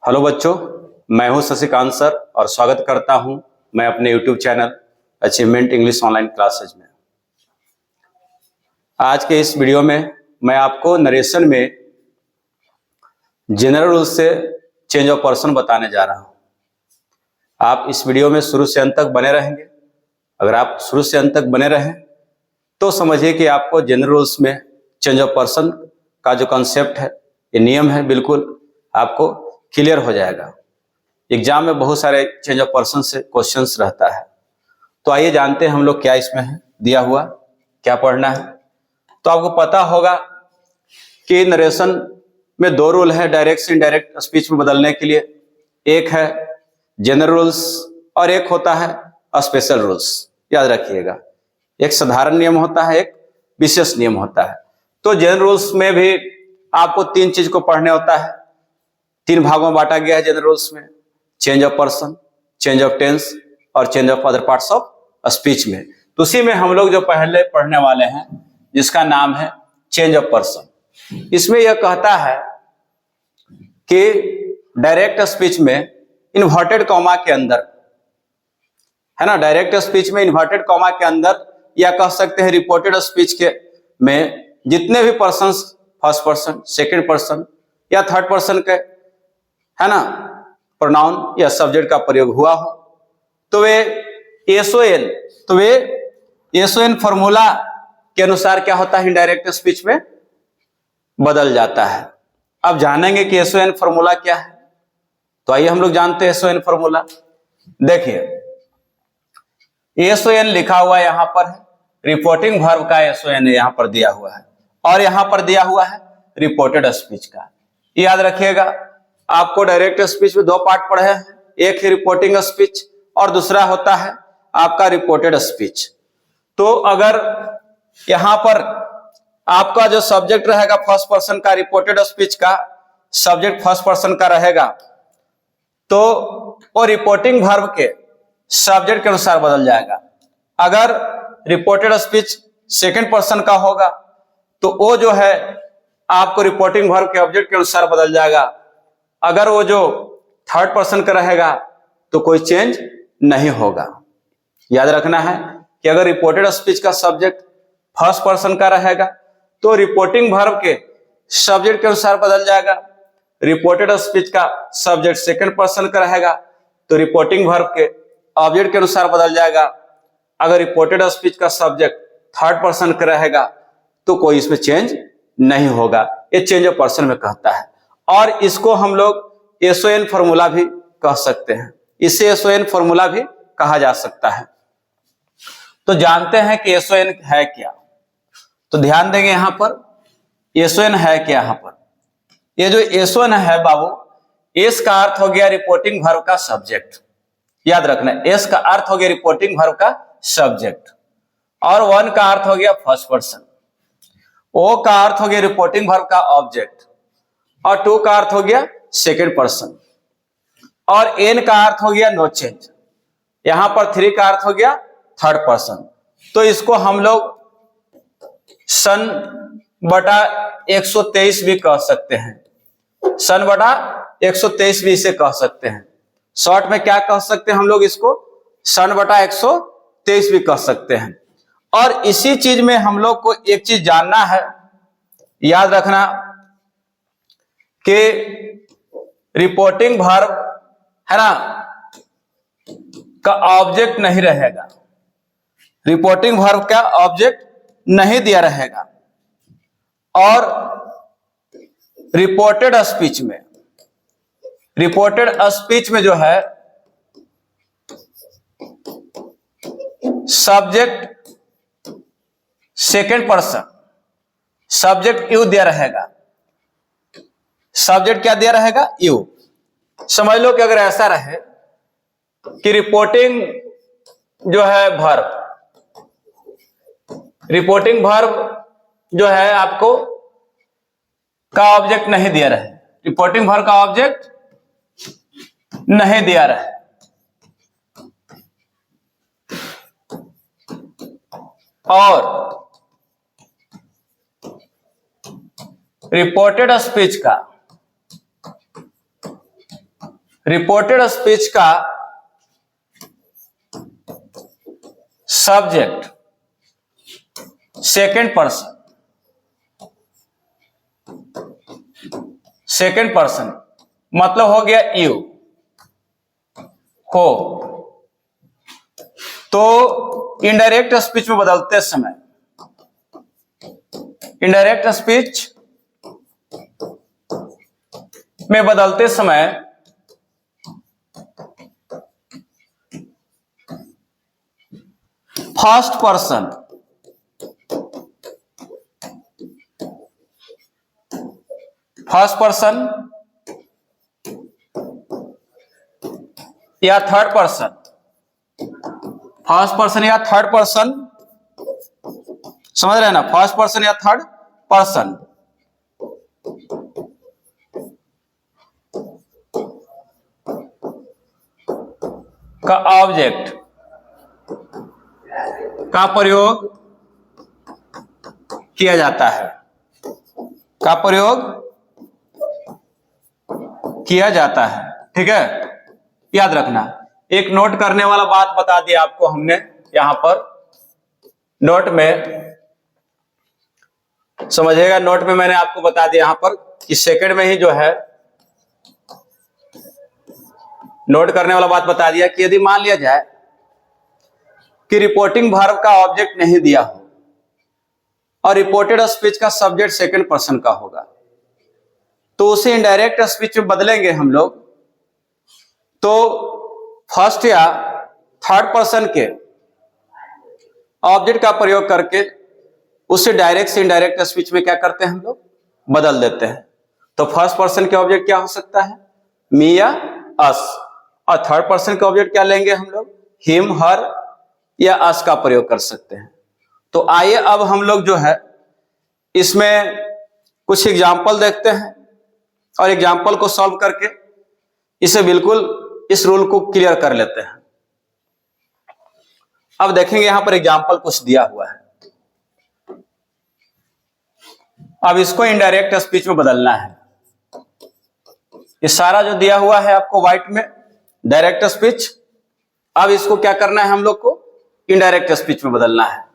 Hello बच्चों, मैं हूं शशिकांत सर और स्वागत करता हूं मैं अपने YouTube channel achievement English online classes में। आज के इस वीडियो में मैं आपको नरेशन में जनरल रूल से चेंज ऑफ पर्सन बताने जा रहा हूं। आप इस वीडियो में शुरू से अंत तक बने रहेंगे। अगर आप शुरू से अंत तक बने रहें तो समझिए कि आपको जनरल रूल्स में चेंज ऑफ पर्सन का जो कॉन्सेप्ट है, ये नियम है, बिल्कुल आपको क्लियर हो जाएगा। एग्जाम में बहुत सारे चेंज ऑफ पर्सन से क्वेश्चंस रहता है, तो आइए जानते हैं हम लोग क्या इसमें है दिया हुआ, क्या पढ़ना है। तो आपको पता होगा कि नरेशन में दो रूल है डायरेक्ट से इनडायरेक्ट स्पीच में बदलने के लिए। एक है जनरल रूल्स और एक होता है स्पेशल रूल्स। याद रखिएगा, एक साधारण नियम होता है, एक विशेष नियम होता है। तो जनरल रूल्स में भी आपको तीन चीज को पढ़ने होता है। तीन भागों में बांटा गया है जनरल रूल्स में: change of person, change of tense और change of other parts of speech में। तो उसी में हम लोग जो पहले पढ़ने वाले हैं, जिसका नाम है चेंज ऑफ पर्सन। इसमें यह कहता है कि डायरेक्ट स्पीच में इन्वर्टेड कॉमा के अंदर, है ना, डायरेक्ट स्पीच में इन्वर्टेड कॉमा के अंदर, या कह सकते हैं रिपोर्टेड स्पीच के में जितने भी person, first person, second person या थर्ड पर्सन के, है ना, प्रोनाउन या सब्जेक्ट का प्रयोग हुआ हो, तो वे एसओएन फॉर्मूला के अनुसार क्या होता है, इनडायरेक्ट स्पीच में बदल जाता है। अब जानेंगे कि एसओएन फॉर्मूला क्या है। तो आइए हम लोग जानते हैं एसओएन फॉर्मूला। देखिए, एसओएन लिखा हुआ यहां पर है, रिपोर्टिंग वर्ब का एसओएन यहां पर दिया हुआ है, और यहां पर दिया हुआ है रिपोर्टेड स्पीच का। याद रखिएगा, आपको डायरेक्ट स्पीच में दो पार्ट पढ़े हैं, एक है रिपोर्टिंग स्पीच और दूसरा होता है आपका रिपोर्टेड स्पीच। तो अगर यहां पर आपका जो सब्जेक्ट रहेगा फर्स्ट पर्सन का, रिपोर्टेड स्पीच का सब्जेक्ट फर्स्ट पर्सन का रहेगा, तो वो रिपोर्टिंग वर्ब के सब्जेक्ट के अनुसार बदल जाएगा। अगर रिपोर्टेड स्पीच सेकंड पर्सन का होगा तो वो जो है आपको रिपोर्टिंग वर्ब के ऑब्जेक्ट के अनुसार बदल जाएगा। अगर वो जो थर्ड पर्सन का रहेगा तो कोई चेंज नहीं होगा। याद रखना है कि अगर रिपोर्टेड स्पीच का सब्जेक्ट फर्स्ट पर्सन का रहेगा तो रिपोर्टिंग वर्ब के सब्जेक्ट के अनुसार बदल जाएगा। रिपोर्टेड स्पीच का सब्जेक्ट सेकंड पर्सन का रहेगा तो रिपोर्टिंग वर्ब के ऑब्जेक्ट के अनुसार बदल जाएगा। अगर रिपोर्टेड स्पीच का सब्जेक्ट थर्ड पर्सन का रहेगा तो कोई इसमें चेंज नहीं होगा। ये चेंज ऑफ पर्सन में कहता है, और इसको हम लोग एसओएन फॉर्मूला भी कह सकते हैं। इसे एसओएन फॉर्मूला भी कहा जा सकता है। तो जानते हैं कि एसओएन है क्या। तो ध्यान देंगे यहां पर एसओएन है क्या। यहां पर ये जो एसओएन है बाबू, एस का अर्थ हो गया रिपोर्टिंग वर्ब का सब्जेक्ट। याद रखना, एस का अर्थ हो गया रिपोर्टिंग वर्ब का सब्जेक्ट, और वन का अर्थ हो गया फर्स्ट पर्सन, ओ का अर्थ हो गया रिपोर्टिंग वर्ब का ऑब्जेक्ट, और टू का अर्थ हो गया सेकंड पर्सन, और एन का अर्थ हो गया नो चेंज। यहां पर थ्री का अर्थ हो गया थर्ड पर्सन। तो इसको हम लोग सन बटा 123 भी कह सकते हैं। सन बटा 123 भी इसे कह सकते हैं। शॉर्ट में क्या कह सकते हैं हम लोग इसको, सन बटा 123 भी कह सकते हैं। और इसी चीज में हम लोग को एक चीज जानना है, याद रखना कि रिपोर्टिंग वर्ब, है ना, का ऑब्जेक्ट नहीं रहेगा। रिपोर्टिंग वर्ब का ऑब्जेक्ट नहीं दिया रहेगा। और रिपोर्टेड स्पीच में जो है subject second person, subject you दिया रहेगा। सब्जेक्ट क्या दिया रहेगा, यू। समझ लो कि अगर ऐसा रहे कि रिपोर्टिंग जो है वर्ब, रिपोर्टिंग वर्ब जो है आपको का ऑब्जेक्ट नहीं दिया रहे, रिपोर्टिंग वर्ब का ऑब्जेक्ट नहीं दिया रहे, और रिपोर्टेड स्पीच का रिपोर्टेड स्पीच का सब्जेक्ट सेकंड पर्सन मतलब हो गया यू हो, तो इनडायरेक्ट स्पीच में बदलते समय, इनडायरेक्ट स्पीच में बदलते समय फर्स्ट पर्सन या थर्ड पर्सन, फर्स्ट पर्सन या थर्ड पर्सन, समझ रहे हैं ना, फर्स्ट पर्सन या थर्ड पर्सन का ऑब्जेक्ट का प्रयोग किया जाता है, का प्रयोग किया जाता है। ठीक है, याद रखना। एक नोट करने वाला बात बता दिया आपको हमने, यहां पर नोट में समझिएगा, नोट में मैंने आपको बता दिया यहां पर कि सेकंड में ही जो है नोट करने वाला बात बता दिया कि यदि मान लिया जाए कि रिपोर्टिंग वर्ब का ऑब्जेक्ट नहीं दिया हो और रिपोर्टेड स्पीच का सब्जेक्ट सेकंड पर्सन का होगा, तो उसे इनडायरेक्ट स्पीच में बदलेंगे हम लोग, तो फर्स्ट या थर्ड पर्सन के ऑब्जेक्ट का प्रयोग करके उसे डायरेक्ट से इनडायरेक्ट स्पीच में क्या करते हैं हम लोग, बदल देते हैं। तो फर्स्ट पर्सन के ऑब्जेक्ट क्या हो सकता है, मी या अस, और थर्ड पर्सन के ऑब्जेक्ट क्या लेंगे हम लोग, हिम हर या अस का प्रयोग कर सकते हैं। तो आइए अब हम लोग जो है इसमें कुछ एग्जाम्पल देखते हैं और एग्जाम्पल को सॉल्व करके इसे बिल्कुल इस रूल को क्लियर कर लेते हैं। अब देखेंगे यहां पर एग्जाम्पल कुछ दिया हुआ है, अब इसको इनडायरेक्ट स्पीच में बदलना है। ये सारा जो दिया हुआ है आपको व्हाइट में डायरेक्ट स्पीच, अब इसको क्या करना है हम लोग को, इनडायरेक्ट स्पीच में बदलना है।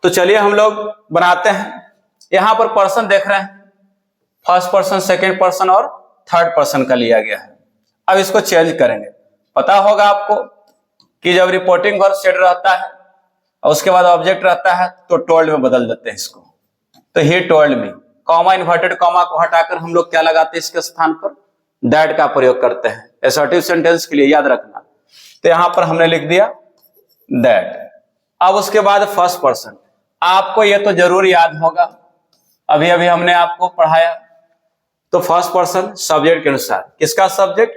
तो चलिए हम लोग बनाते हैं। यहां पर पर्सन देख रहे हैं, फर्स्ट पर्सन, सेकंड पर्सन और थर्ड पर्सन का लिया गया है। अब इसको चेंज करेंगे। पता होगा आपको कि जब रिपोर्टिंग वर्ब सेड रहता है और उसके बाद ऑब्जेक्ट रहता है तो टोल्ड में बदल देते हैं इसको। तो he told me, comma inverted comma को हटाकर हम लोग क्या लगाते हैं इसके स्थान पर, दैट का प्रयोग करते हैं असर्टिव सेंटेंस के लिए, याद रखना। तो यहां पर हमने लिख दिया दैट। अब उसके बाद फर्स्ट पर्सन, आपको यह तो जरूर याद होगा, अभी अभी हमने आपको पढ़ाया। तो फर्स्ट पर्सन सब्जेक्ट के अनुसार, किसका सब्जेक्ट,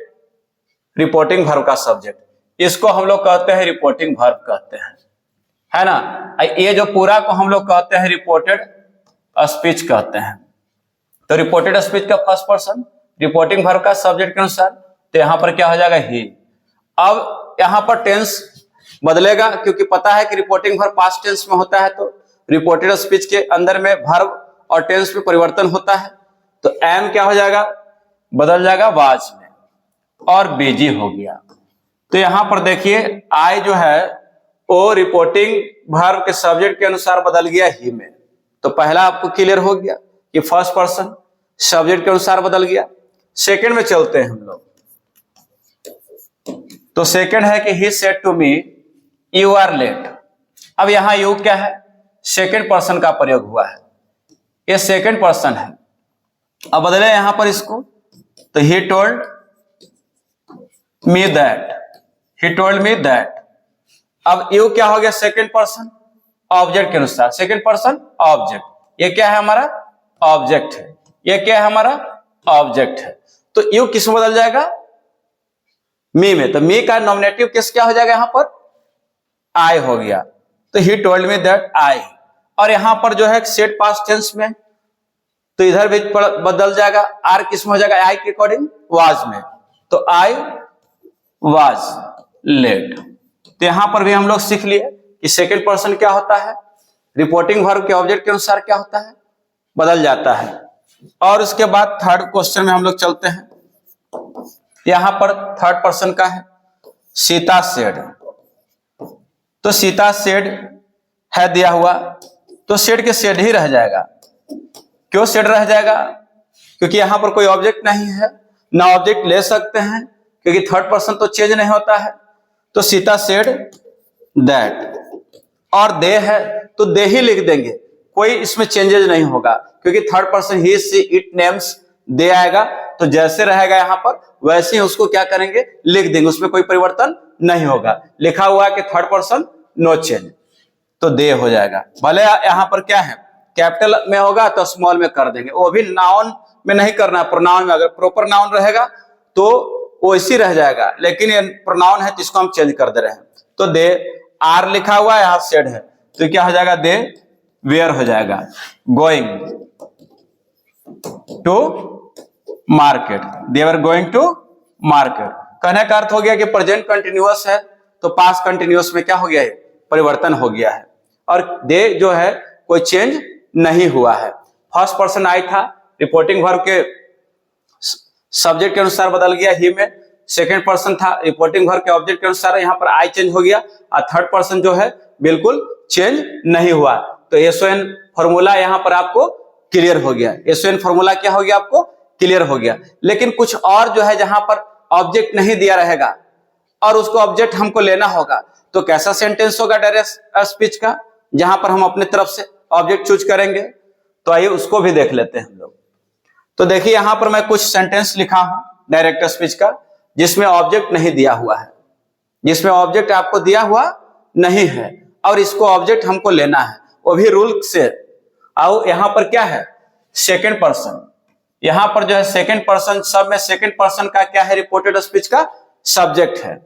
रिपोर्टिंग वर्ब का सब्जेक्ट, इसको हम लोग कहते हैं रिपोर्टिंग वर्ब कहते हैं, है ना। ये जो पूरा को हम लोग कहते हैं रिपोर्टेड स्पीच कहते हैं। तो रिपोर्टेड स्पीच का फर्स्ट पर्सन रिपोर्टिंग वर्ब का सब्जेक्ट के अनुसार, तो यहां पर क्या हो जाएगा, ही। अब यहां पर टेंस बदलेगा, क्योंकि पता है कि रिपोर्टिंग वर्ब पास्ट टेंस में होता है, तो रिपोर्टेड स्पीच के अंदर में वर्ब और टेंस में परिवर्तन होता है। तो एम क्या हो जाएगा, बदल जाएगा वाज में, और बिजी हो गया। तो यहां पर देखिए आई जो है वो रिपोर्टिंग वर्ब के सब्जेक्ट के अनुसार बदल गया ही में। तो पहला आपको क्लियर हो गया कि फर्स्ट पर्सन सब्जेक्ट के अनुसार बदल गया। सेकंड में चलते हैं हम लोग। तो सेकंड है कि he said to me you are late. अब यहां यू क्या है, सेकंड पर्सन का प्रयोग हुआ है, ये सेकंड पर्सन है। अब बदले यहां पर इसको, तो he told me that, he told me that. अब यू क्या हो गया, सेकंड पर्सन ऑब्जेक्ट के अनुसार, सेकंड पर्सन ऑब्जेक्ट, ये क्या है हमारा ऑब्जेक्ट है, ये क्या है हमारा ऑब्जेक्ट है। तो यू किस में बदल जाएगा, मी में। तो मी का नॉमिनेटिव किस क्या हो जाएगा यहां पर, आई हो गया। तो ही टोल्ड मी दैट आई। और यहां पर जो है सेड पास्ट टेंस में, तो इधर भी बदल जाएगा, आर किस में हो जाएगा, आई के अकॉर्डिंग वाज में। तो आई वाज लेट। तो यहां पर भी हम लोग सीख लिए कि सेकंड पर्सन क्या होता है, रिपोर्टिंग वर्ब के ऑब्जेक्ट के अनुसार क्या होता है, बदल जाता है। और उसके बाद थर्ड क्वेश्चन में हम लोग चलते हैं। यहां पर थर्ड पर्सन का है, सीता सेड, तो सीता सेड है दिया हुआ, तो सेड के सेड ही रह जाएगा। क्यों सेड रह जाएगा? क्योंकि यहां पर कोई ऑब्जेक्ट नहीं है, ना ऑब्जेक्ट ले सकते हैं क्योंकि थर्ड पर्सन तो चेंज नहीं होता है। तो सीता सेड दैट, और दे है तो दे ही लिख देंगे, कोई इसमें चेंजेस नहीं होगा क्योंकि थर्ड पर्सन ही सी इट नेम्स दे आएगा, तो जैसे रहेगा यहां पर वैसे ही उसको क्या करेंगे, लिख देंगे, उसमें कोई परिवर्तन नहीं होगा। लिखा हुआ है कि थर्ड पर्सन नो चेंज, तो दे हो जाएगा। भले यहां पर क्या है, कैपिटल में होगा तो स्मॉल में कर देंगे, वो भी नाउन में नहीं करना, प्रोनाउन में। अगर प्रॉपर नाउन रहेगा तो वो इसी रह जाएगा, लेकिन ये प्रोनाउन है तो इसको हम चेंज कर दे रहे हैं। तो दे, आर लिखा हुआ है, यहां सेड है, तो क्या हो जाएगा, दे वेयर हो जाएगा, going to market, they were going to market. कहने का अर्थ हो गया कि प्रेजेंट कंटिन्यूअस है तो पास्ट कंटिन्यूअस में क्या हो गया है, परिवर्तन हो गया है, और दे जो है कोई चेंज नहीं हुआ है। फर्स्ट पर्सन आई था, रिपोर्टिंग वर्ब के सब्जेक्ट के अनुसार बदल गया ही में। सेकंड पर्सन था, रिपोर्टिंग वर्ब के ऑब्जेक्ट के अनुसार यहाँ पर आई चेंज हो गया, और थर्ड पर्सन जो है बिल्कुल चेंज नहीं हुआ। तो एसओएन फॉर्मूला यहाँ पर आपको क्लियर हो गया, एसओएन फॉर्मूला क्या हो गया, आपको क्लियर हो गया। लेकिन कुछ और जो है जहां पर ऑब्जेक्ट नहीं दिया रहेगा और उसको ऑब्जेक्ट हमको लेना होगा, तो कैसा सेंटेंस होगा डायरेक्ट स्पीच का, जहां पर हम अपने तरफ से ऑब्जेक्ट चूज करेंगे। तो आइए उसको भी देख लेते हैं हम लोग। तो देखिए यहां पर मैं कुछ सेंटेंस लिखा हूं डायरेक्ट स्पीच का, जिसमें ऑब्जेक्ट नहीं दिया हुआ है, जिसमें ऑब्जेक्ट आपको दिया हुआ नहीं है और इसको ऑब्जेक्ट हमको लेना है, वो भी रूल से। और यहां पर क्या है, सेकंड पर्सन, यहां पर जो है सेकंड पर्सन, सब में सेकंड पर्सन का क्या है, रिपोर्टेड स्पीच का सब्जेक्ट है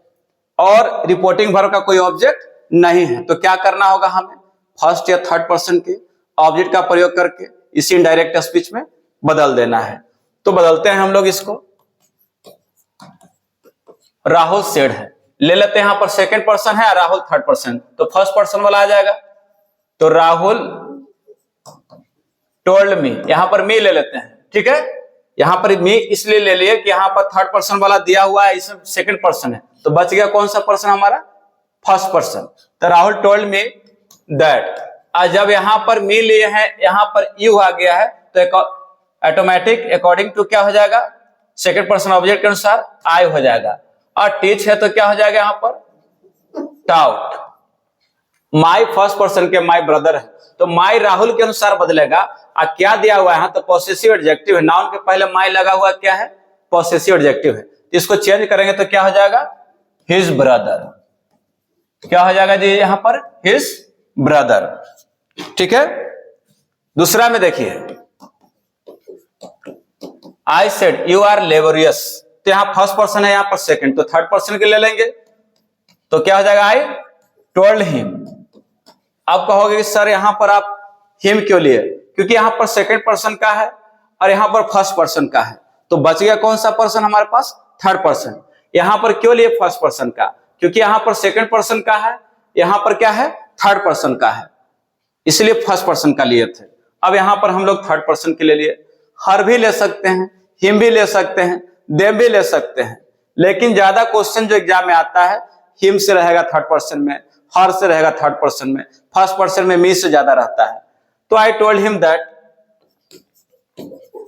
और रिपोर्टिंग वर्ब का कोई ऑब्जेक्ट नहीं है। तो क्या करना होगा, हमें फर्स्ट या थर्ड पर्सन के ऑब्जेक्ट का प्रयोग करके इसी इनडायरेक्ट स्पीच में बदल देना है। तो बदलते हैं हम लोग इसको। राहुल सेड है, ले लेते हैं, यहां पर सेकंड पर्सन है, राहुल थर्ड पर्सन, तो फर्स्ट पर्सन वाला आ जाएगा। तो राहुल टोल्ड मी, यहां पर मी ले लेते हैं, ठीक है। यहां पर मी इसलिए ले लिए कि यहां पर थर्ड पर्सन वाला दिया हुआ है, इसमें सेकंड पर्सन है, तो बच गया कौन सा पर्सन, हमारा फर्स्ट पर्सन। तो राहुल टोल्ड मी दैट, और जब यहां पर मी लिए हैं, यहां पर यू आ गया है, तो ऑटोमेटिक अकॉर्डिंग टू क्या हो जाएगा, सेकंड पर्सन ऑब्जेक्ट के अनुसार आई हो जाएगा। और टीच है तो क्या हो जाएगा यहां पर, टाउट। माई फर्स्ट पर्सन के माई ब्रदर है, तो माई राहुल के अनुसार बदलेगा। और क्या दिया हुआ है, तो पॉसेसिव एडजेक्टिव है, नाउन के पहले माई लगा हुआ क्या है, पॉसेसिव एडजेक्टिव है। इसको चेंज करेंगे तो क्या हो जाएगा, हिज ब्रदर, क्या हो जाएगा जी यहां पर, हिज ब्रदर, ठीक है। दूसरा में देखिए, I said you are laborious, तो यहां फर्स्ट पर्सन है, यहां पर सेकंड, तो थर्ड पर्सन के ले लेंगे, तो क्या हो जाएगा, आई टोल्ड हिम। अब कहोगे कि सर यहां पर आप हिम क्यों लिए, क्योंकि यहां पर सेकंड पर्सन का है और यहां पर फर्स्ट पर्सन का है, तो बच गया कौन सा पर्सन हमारे पास, थर्ड पर्सन। यहां पर क्यों लिए फर्स्ट पर्सन का, क्योंकि यहां पर सेकंड पर्सन का है, यहां पर क्या है, थर्ड पर्सन का है, इसलिए फर्स्ट पर्सन का लिए थे। अब यहां पर हम लोग थर्ड पर्सन के लिए हर भी ले सकते हैं, हिम भी ले सकते हैं, देम भी ले सकते हैं, लेकिन ज्यादा क्वेश्चन जो एग्जाम में आता है हिम से रहेगा थर्ड पर्सन में, हर से रहेगा थर्ड पर्सन में, फर्स्ट पर्सन में मी से ज्यादा रहता है। तो आई टोल्ड हिम दैट,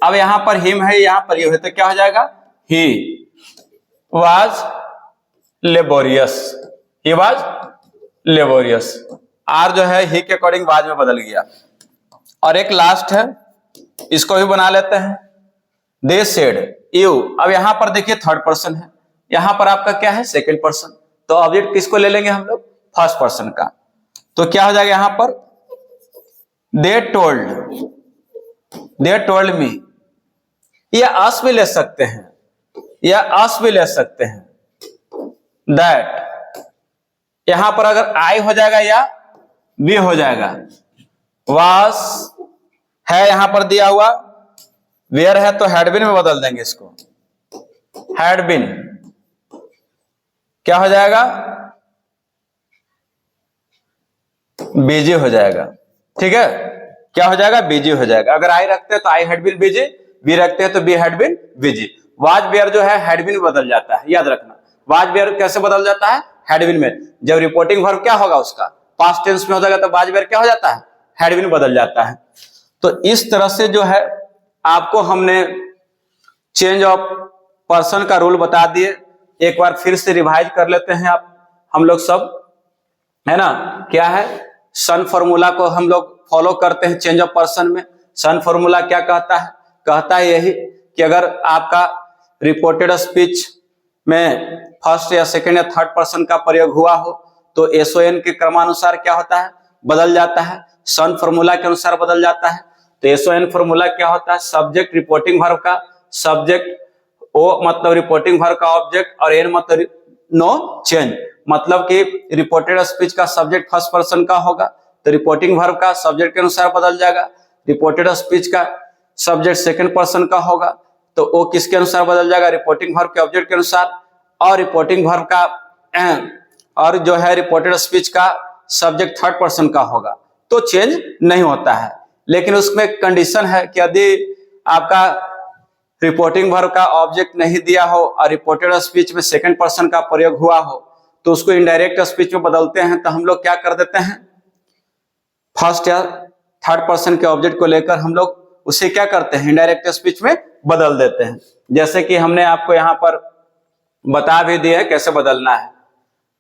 अब यहां पर हिम है, यहां पर यू है, तो क्या हो जाएगा, he was laborious, he was laborious. Are जो है ही के अकॉर्डिंग वाज में बदल गया। और एक लास्ट है, इसको भी बना लेते हैं, दे सेड यू। अब यहां पर देखिए थर्ड पर्सन है, यहां पर आपका क्या है, सेकंड पर्सन, तो ऑब्जेक्ट किसको ले लेंगे हम लोग, फर्स्ट पर्सन का। तो क्या हो जाएगा यहां पर, दे टोल्ड मी, या अस भी ले सकते हैं, या अस भी ले सकते हैं, दैट, यहां पर अगर आई हो जाएगा या वी हो जाएगा। वास है यहां पर दिया हुआ, वेयर है तो हैड बीन में बदल देंगे इसको, हैड बीन, क्या हो जाएगा, बिजी हो जाएगा, ठीक है, क्या हो जाएगा, बिजी हो जाएगा। अगर आई रखते हैं तो I had been busy, we रखते हैं तो we had been busy. Was were जो है हैड बीन बदल जाता है, याद रखना। वाज वेयर कैसे बदल जाता है? हैड बीन में। जब रिपोर्टिंग वर्ब क्या होगा उसका? पास्ट टेंस में हो जाएगा, तो वाज वेयर क्या हो जाता है? हैड बीन बदल जाता है। तो इस तरह से जो है आपको हमने चेंज ऑफ पर्सन का रूल बता दिए। एक बार फिर से रिवाइज कर लेते हैं हम लोग सब, है ना। क्या है? सन फॉर्मूला को हम लोग फॉलो करते हैं चेंज ऑफ पर्सन में। सन फॉर्मूला क्या कहता है? कहता है यही कि अगर आपका रिपोर्टेड स्पीच में फर्स्ट या सेकंड या थर्ड पर्सन का प्रयोग हुआ हो तो एसओएन के क्रमानुसार क्या होता है? बदल जाता है। सन फॉर्मूला के अनुसार बदल जाता है। तो एसओएन फॉर्मूला क्या होता है? सब्जेक्ट रिपोर्टिंग वर्ब का सब्जेक्ट, ओ मतलब रिपोर्टिंग वर्ब का ऑब्जेक्ट, और एन मतलब नो चेंज, मतलब कि रिपोर्टेड स्पीच का सब्जेक्ट फर्स्ट पर्सन का होगा तो रिपोर्टिंग वर्ब का सब्जेक्ट के अनुसार बदल जाएगा। रिपोर्टेड स्पीच का सब्जेक्ट सेकंड पर्सन का होगा तो वो किसके अनुसार बदल जाएगा? रिपोर्टिंग वर्ब के ऑब्जेक्ट के अनुसार। और रिपोर्टिंग वर्ब का और जो है रिपोर्टेड स्पीच का सब्जेक्ट थर्ड पर्सन का होगा तो चेंज नहीं होता है। लेकिन उसमें कंडीशन है कि यदि आपका रिपोर्टिंग वर्ब का ऑब्जेक्ट नहीं दिया हो और रिपोर्टेड स्पीच में सेकंड पर्सन का प्रयोग हुआ हो तो उसको इनडायरेक्ट स्पीच में बदलते हैं। तो हम लोग क्या कर देते हैं? फर्स्ट या थर्ड पर्सन के ऑब्जेक्ट को लेकर हम लोग उसे क्या करते हैं? इनडायरेक्ट स्पीच में बदल देते हैं। जैसे कि हमने आपको यहाँ पर बता भी दिया है कैसे बदलना है।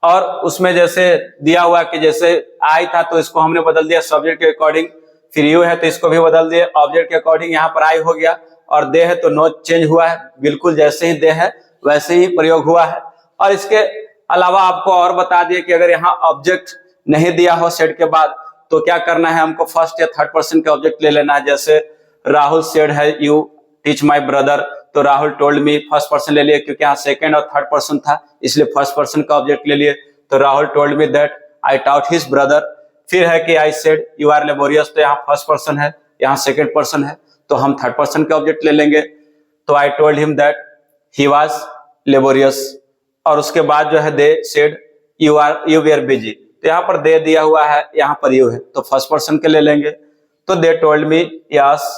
और उसमें जैसे दिया हुआ कि जैसे आई था तो इसको हमने बदल दिया सब्जेक्ट के अकॉर्डिंग, फिर यू है तो इसको भी बदल दिया ऑब्जेक्ट के अकॉर्डिंग, यहाँ पर आई हो गया, और दे है तो नो चेंज हुआ है, बिल्कुल जैसे ही दे है वैसे ही प्रयोग हुआ है। और इसके अलावा आपको और बता दिए कि अगर यहाँ ऑब्जेक्ट नहीं दिया हो सेड के बाद तो क्या करना है? हमको फर्स्ट या थर्ड पर्सन का ऑब्जेक्ट ले लेना है। जैसे राहुल सेड है यू टीच माई ब्रदर, तो राहुल टोल्ड मी फर्स्ट पर्सन ले लिए क्योंकि यहाँ सेकंड और थर्ड पर्सन था इसलिए फर्स्ट पर्सन का ऑब्जेक्ट ले लिए। तो Rahul told me that I taught his brother. फिर है कि I said you are laborious, तो यहाँ फर्स्ट पर्सन है, यहाँ सेकंड पर्सन है तो हम थर्ड पर्सन का ऑब्जेक्ट ले लेंगे। तो I told him that he was laborious. और उसके बाद जो है they said you were busy, तो यहाँ पर दे दिया हुआ है, यहाँ पर यू है तो फर्स्ट पर्सन के ले लेंगे। तो they told me yes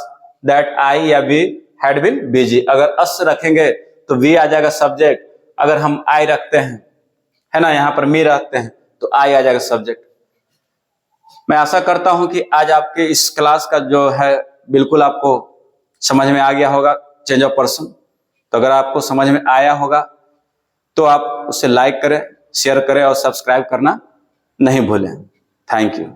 that I या वी हैड बीन बिजी। अगर अस रखेंगे तो वी आ जाएगा सब्जेक्ट, अगर हम आई रखते हैं, है ना, यहाँ पर मी रखते हैं तो आई आ जाएगा सब्जेक्ट। मैं आशा करता हूं कि आज आपके इस क्लास का जो है बिल्कुल आपको समझ में आ गया होगा चेंज ऑफ पर्सन। तो अगर आपको समझ में आया होगा तो आप उसे लाइक करें, शेयर करें और सब्सक्राइब करना नहीं भूलें। Thank you.